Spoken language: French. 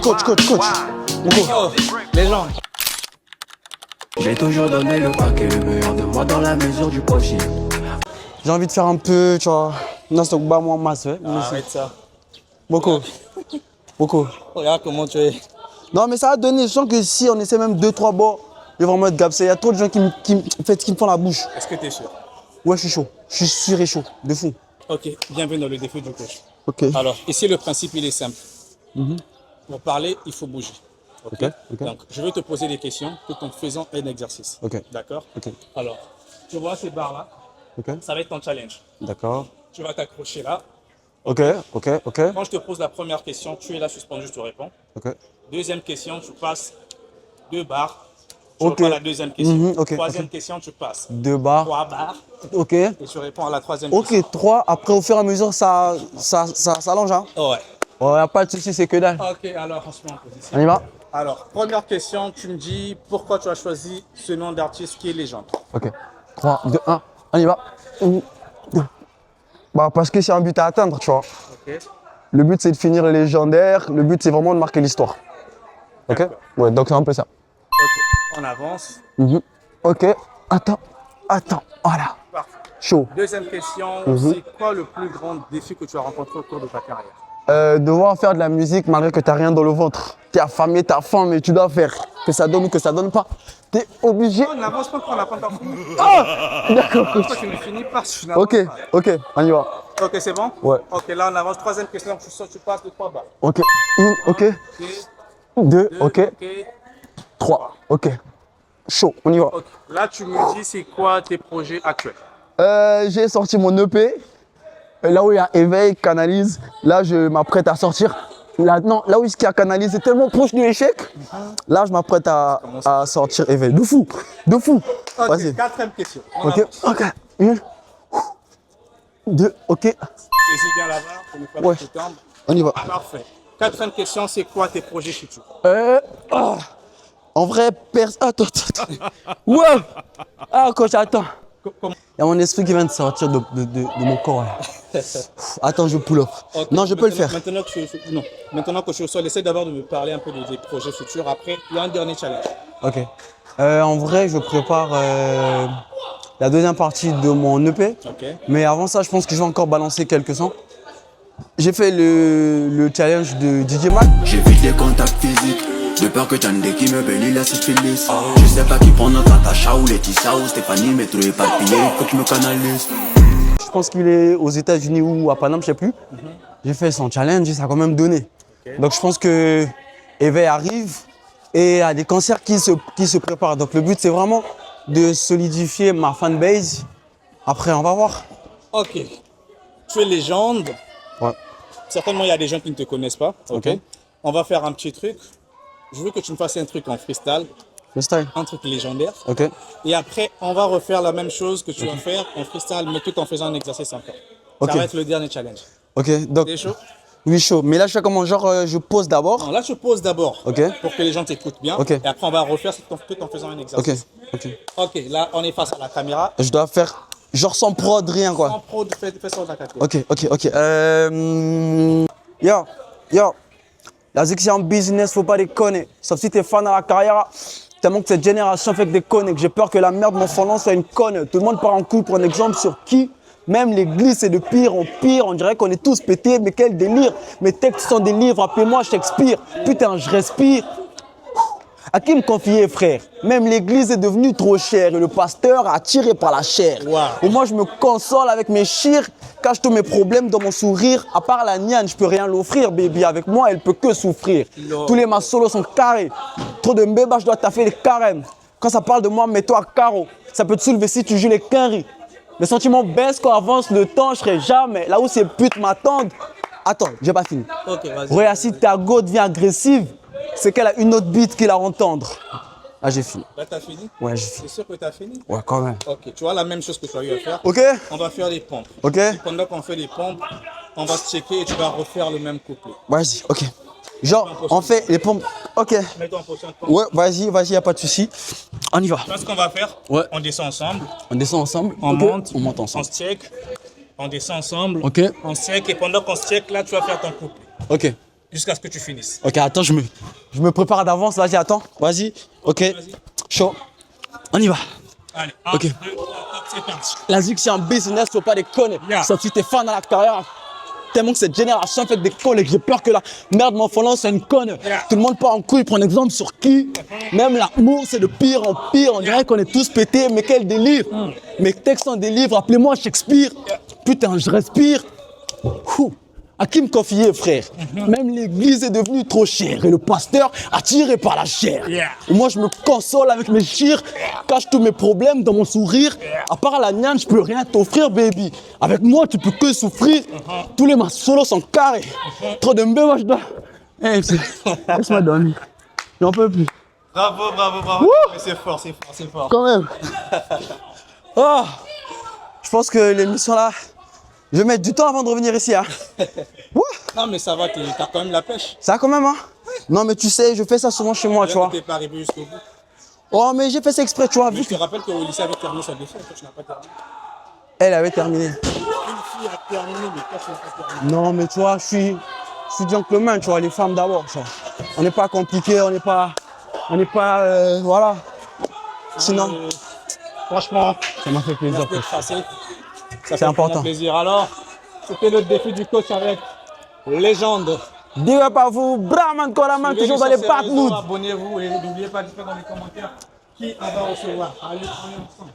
coach. Oh, les gens. J'ai toujours donné le paquet, le meilleur de moi dans la mesure du possible. J'ai envie de faire un peu, tu vois. Non, c'est pas moi, masse, ouais. Arrête ça. Beaucoup. Regarde comment tu es. Non, mais ça a donné. Je sens que si on essaie même 2-3 bords, je vais vraiment être gapsé. Il y a trop de gens qui me font la bouche. Est-ce que tu es sûr? Ouais, je suis chaud. Je suis sûr et chaud, de fou. Ok, bienvenue dans le défi du coach. Ok. Alors, ici, le principe, il est simple. Pour parler, il faut bouger. Ok. Donc, je vais te poser des questions tout en faisant un exercice. Ok. D'accord? Ok. Alors, tu vois ces barres-là? Ok. Ça va être ton challenge. D'accord. Tu vas t'accrocher là. Ok. Quand je te pose la première question, tu es là suspendu, je te réponds. Ok. Deuxième question, tu passes 2 barres. Tu Ok. réponds à la deuxième question. Ok, Troisième ok. question, tu passes 2 barres. 3 barres Ok. et tu réponds à la troisième question. Ok, 3. Après, au fur et à mesure, ça s'allonge, hein. Ouais. Ouais, pas de soucis, c'est que dalle. Ok, alors on se met en position. On y va? Alors, première question, tu me dis pourquoi tu as choisi ce nom d'artiste qui est Légende. Ok. 3, 2, 1. On y va. Bah, parce que c'est un but à atteindre, tu vois. Ok. Le but, c'est de finir légendaire. Le but, c'est vraiment de marquer l'histoire. Ok? D'accord. Ouais, donc c'est un peu ça. Ok, on avance. Ok. Attends. Voilà. Parfait. Chaud. Deuxième question, c'est quoi le plus grand défi que tu as rencontré au cours de ta carrière? Devoir faire de la musique malgré que tu n'as rien dans le ventre. Tu es affamé, tu as faim, mais tu dois faire. Que ça donne ou que ça donne pas. Tu es obligé. On n'avance pas quand on n'a pas encore fini. D'accord. Pourquoi tu ne finis pas si tu n'avances Ok, pas? ok, on y va. Ok, c'est bon? Ouais. Ok, là on avance. Troisième question, tu passes de 3 barres. Ok. 1, ok. 2, ok. 3, ok. Chaud, on y va. Ok. Là, tu me dis c'est quoi tes projets actuels? J'ai sorti mon EP. Là où il y a Éveil, Canalise, là je m'apprête à sortir. Là où il y a Canalise est tellement proche de l'échec. Là je m'apprête à sortir Éveil. De fou. Ok, Vas-y. quatrième question. On Ok, avance. ok. 1, 2, ok. Saisis bien la barre pour ne pas Ouais. te tendre. On y va. Parfait. Quatrième question, c'est quoi tes projets futurs? En vrai, Attends. Ouais. Ah, coach, attends. Comment? Il y a mon esprit qui vient de sortir de mon corps. Là. Attends, je pull up. Ok, Non, je peux le faire. Maintenant que je suis au sol, essaie d'abord de me parler un peu des projets futurs. Après, il y a un dernier challenge. Ok. En vrai, je prépare la deuxième partie de mon EP. Ok. Mais avant ça, je pense que je vais encore balancer quelques sons. J'ai fait le challenge de DJ Mac. J'évite les contacts physiques. De peur que t'en aies qui me bélit la syphilis. Je sais pas qui prendre Natacha ou Laetitia ou Stéphanie, mais trop éparpillé, faut que tu me canalises. Je pense qu'il est aux États-Unis ou à Paname, je sais plus. J'ai fait son challenge et ça a quand même donné. Donc je pense que Éveil arrive et il y a des concerts qui se préparent. Donc le but, c'est vraiment de solidifier ma fanbase. Après, on va voir. Ok. Tu es légende. Ouais. Certainement, il y a des gens qui ne te connaissent pas. Ok. Ok. On va faire un petit truc. Je veux que tu me fasses un truc en freestyle, Le style. un truc légendaire. Ok. Et après, on va refaire la même chose que tu vas faire en freestyle, mais tout en faisant un exercice encore. Ok. Ça va être le dernier challenge. Ok. Donc, T'es chaud? oui, chaud. Mais là, je fais comment? Genre, je pose d'abord. Non, là, je pose d'abord Ok. pour que les gens t'écoutent bien. Ok. Et après, on va refaire tout en faisant un Ok. exercice. Ok. Ok, là, on est face à la caméra. Je dois faire genre sans prod, rien En quoi. pro, fais ça de la caméra. Ok. Yo. La zik, c'est un business, faut pas déconner. Sauf si t'es fan à la carrière. Tellement que cette génération fait que des connes et que j'ai peur que la merde, mon fondant, soit une conne. Tout le monde part en couille pour un exemple sur qui. Même l'église, c'est de pire en pire. On dirait qu'on est tous pétés, mais quel délire. Mes textes sont des livres, appelez-moi Shakespeare. Putain, je respire. À qui me confier, frère? Même l'église est devenue trop chère et le pasteur a tiré par la chair. Wow. Et moi, je me console avec mes chires, cache tous mes problèmes dans mon sourire. À part la niane, je peux rien l'offrir, baby. Avec moi, elle peut que souffrir. Lord. Tous les massolos sont carrés. Trop de mbéba, je dois taffer les carèmes. Quand ça parle de moi, mets-toi à carreau. Ça peut te soulever si tu joues les quinries. Les sentiments baissent quand avance le temps, je serai jamais là où ces putes m'attendent. Attends, j'ai pas fini. Ok, vas-y. Regarde, si ta go devient agressive, c'est qu'elle a une autre bite qui la rend tendre. Ah, j'ai fini. Là, t'as fini? Ouais, j'ai fini. C'est sûr que t'as fini? Ouais, quand même. Ok, tu vois la même chose que tu as eu à faire. Ok? On va faire les pompes. Ok? Et pendant qu'on fait les pompes, on va se checker et tu vas refaire le même couplet. Vas-y, ok. Genre, on fait les pompes. Ok. Mets-toi en position de pompe. Ouais, vas-y, y a pas de souci. On y va. Tu vois ce qu'on va faire? Ouais. On descend ensemble, On descend ensemble. on Ok. monte, On monte on ensemble. se check, on descend ensemble, Ok. on se check et pendant qu'on se check, là, tu vas faire ton couplet. Ok. jusqu'à ce que tu finisses. Ok, attends, je me prépare d'avance. Vas-y, attends. Vas-y. Ok. Vas-y. Chaud. On y va. Allez, Ok. 1, 2, 3, 4, c'est parti. La zik, c'est un business, faut pas déconner. Yeah. Sauf si t'es fan à la carrière. Tellement que cette génération fait des connes et que j'ai peur que la merde m'en c'est une conne. Yeah. Tout le monde part en couille, prend un exemple sur qui. Même l'amour, c'est de pire en pire. On dirait qu'on est tous pétés, mais quel délire. Mes textes sont des livres, appelez-moi Shakespeare. Putain, je respire. Ouh. À qui me confier, frère? Même l'église est devenue trop chère et le pasteur attiré par la chair. Yeah. Et moi, je me console avec mes chires, cache tous mes problèmes dans mon sourire. À part la niane, je peux rien t'offrir, baby. Avec moi, tu peux que souffrir. Tous les solos sont carrés. Trop de mbé, moi, je dois. Hey, laisse-moi dormir. J'en peux plus. Bravo, bravo, bravo. Mais c'est fort, c'est fort, c'est fort. Quand même. Oh, je pense que l'émission là, je vais mettre du temps avant de revenir ici. Hein. Ouah. Non, mais ça va, t'as quand même la pêche. Ça quand même, hein? Non, mais tu sais, je fais ça souvent chez moi, tu vois. T'es pas arrivé jusqu'au bout. Oh, mais j'ai fait ça exprès, tu vois. Mais Vu je te rappelle qu'au lycée avait terminé sa défaite, toi tu n'as pas terminé. Elle avait terminé. Une fille a terminé, mais toi tu n'as pas terminé. Non, mais tu vois, je suis gentleman, tu vois, les femmes d'abord, tu vois. On n'est pas compliqué, on n'est pas, voilà. Sinon, Franchement, ça m'a fait plaisir. merci d'être passé. Ça C'est fait important. vraiment plaisir. Alors, c'était le défi du coach avec légende. Dis pas vous, Brahman Koraman, toujours dans les Suivez-nous sur ces pattes réseaux, mood. Abonnez-vous et n'oubliez pas de faire dans les commentaires qui on va recevoir. Allez, on est ensemble.